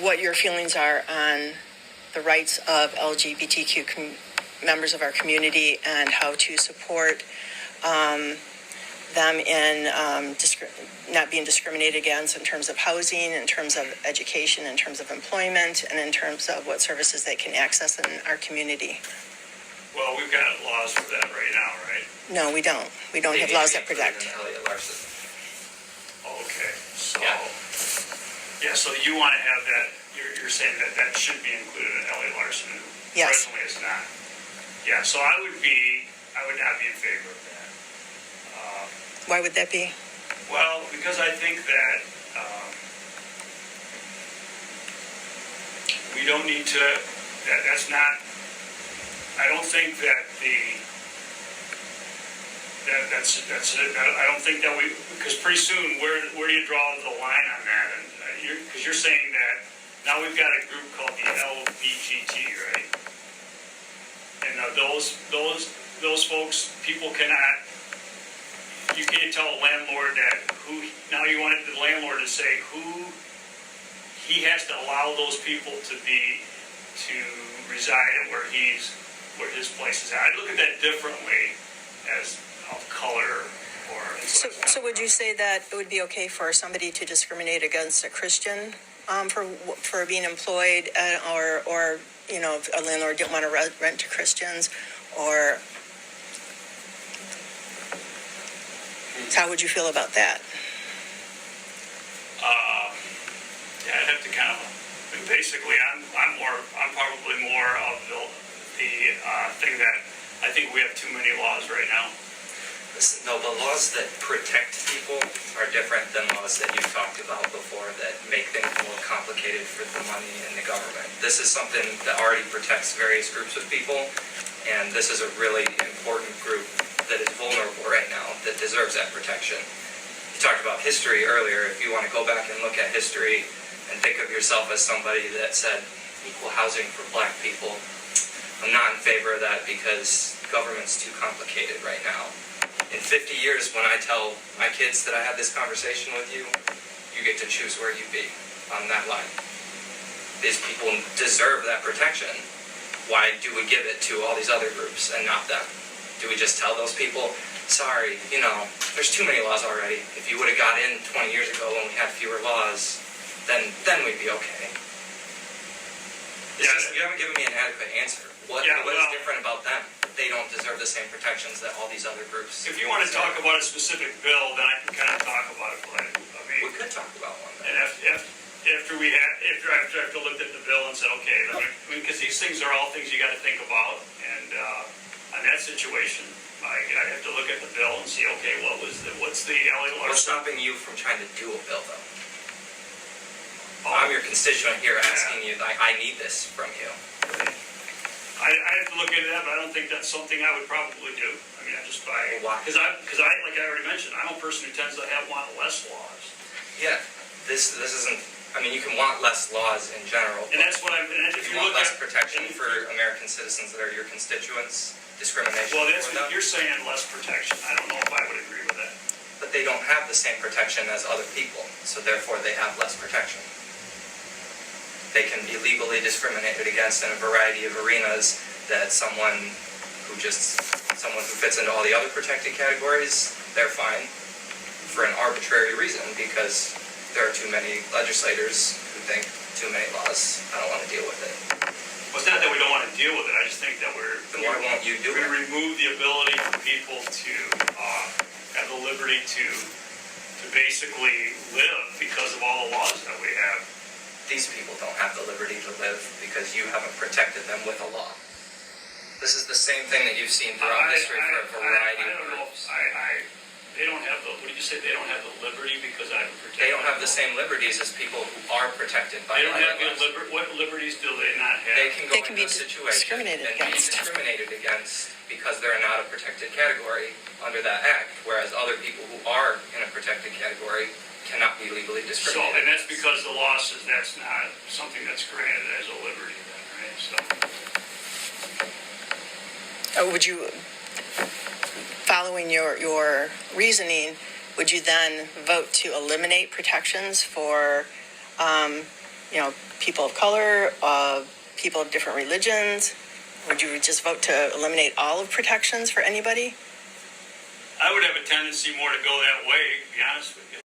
what your feelings are on the rights of LGBTQ members of our community and how to support them in not being discriminated against in terms of housing, in terms of education, in terms of employment, and in terms of what services they can access in our community. Well, we've got laws for that right now, right? No, we don't. We don't have laws that protect. Elliott-Larsen. Okay, so so you want to have that? You're saying that should be included in Elliott-Larsen, who presently is not. Yeah, so I would not be in favor of that. Why would that be? Well, because I think that we don't need to. That's not. I don't think that that's it. I don't think that because pretty soon where do you draw the line on that? And because you're saying that now we've got a group called the LGBT, right? And those folks, people cannot. You can't tell a landlord that now you want the landlord to say who he has to allow those people to reside at where his place is at. I look at that differently as of color or. So would you say that it would be okay for somebody to discriminate against a Christian for being employed, or if a landlord didn't want to rent to Christians, or how would you feel about that? I'd have to kind of. Basically, I'm probably more of the thing that I think we have too many laws right now. Listen, no, the laws that protect people are different than laws that you've talked about before that make things more complicated for the money and the government. This is something that already protects various groups of people, and this is a really important group that is vulnerable right now that deserves that protection. You talked about history earlier. If you want to go back and look at history and think of yourself as somebody that said equal housing for black people, I'm not in favor of that because government's too complicated right now. In 50 years, when I tell my kids that I had this conversation with you, you get to choose where you be on that line. These people deserve that protection. Why do we give it to all these other groups and not them? Do we just tell those people, sorry, there's too many laws already. If you would have got in 20 years ago when we had fewer laws, then we'd be okay. You haven't given me an adequate answer. What is different about them? They don't deserve the same protections that all these other groups. If you want to talk about a specific bill, then I can kind of talk about it. But we could talk about one. And after I looked at the bill and said, okay, because these things are all things you got to think about, and on that situation, I have to look at the bill and see, okay, what's the Elliott-Larsen? What's stopping you from trying to do a bill, though? I'm your constituent here asking you, I need this from you. I have to look into that, but I don't think that's something I would probably do. I mean, because like I already mentioned, I'm a person who tends to want less laws. Yeah, this isn't. I mean, you can want less laws in general. And that's what if you want less protection for American citizens that are your constituents, discrimination. Well, that's what you're saying, less protection. I don't know if I would agree with that. But they don't have the same protection as other people, so therefore they have less protection. They can be legally discriminated against in a variety of arenas that someone who fits into all the other protected categories, they're fine for an arbitrary reason because there are too many legislators who think too many laws. I don't want to deal with it. Well, it's not that we don't want to deal with it. I just think that Then why won't you do it? We remove the ability for people to have the liberty to basically live because of all the laws that we have. These people don't have the liberty to live because you haven't protected them with a law. This is the same thing that you've seen throughout history for a variety of groups. They don't have what did you say? They don't have the liberty because I haven't protected them? They don't have the same liberties as people who are protected by the law. They don't have what liberties do they not have? They can go into a situation and be discriminated against because they're not a protected category under that act, whereas other people who are in a protected category cannot be legally discriminated. And that's because the law says that's not something that's granted as a liberty then, right? So would you, following your reasoning, would you then vote to eliminate protections for people of color, people of different religions? Would you just vote to eliminate all of protections for anybody? I would have a tendency more to go that way, to be honest with you.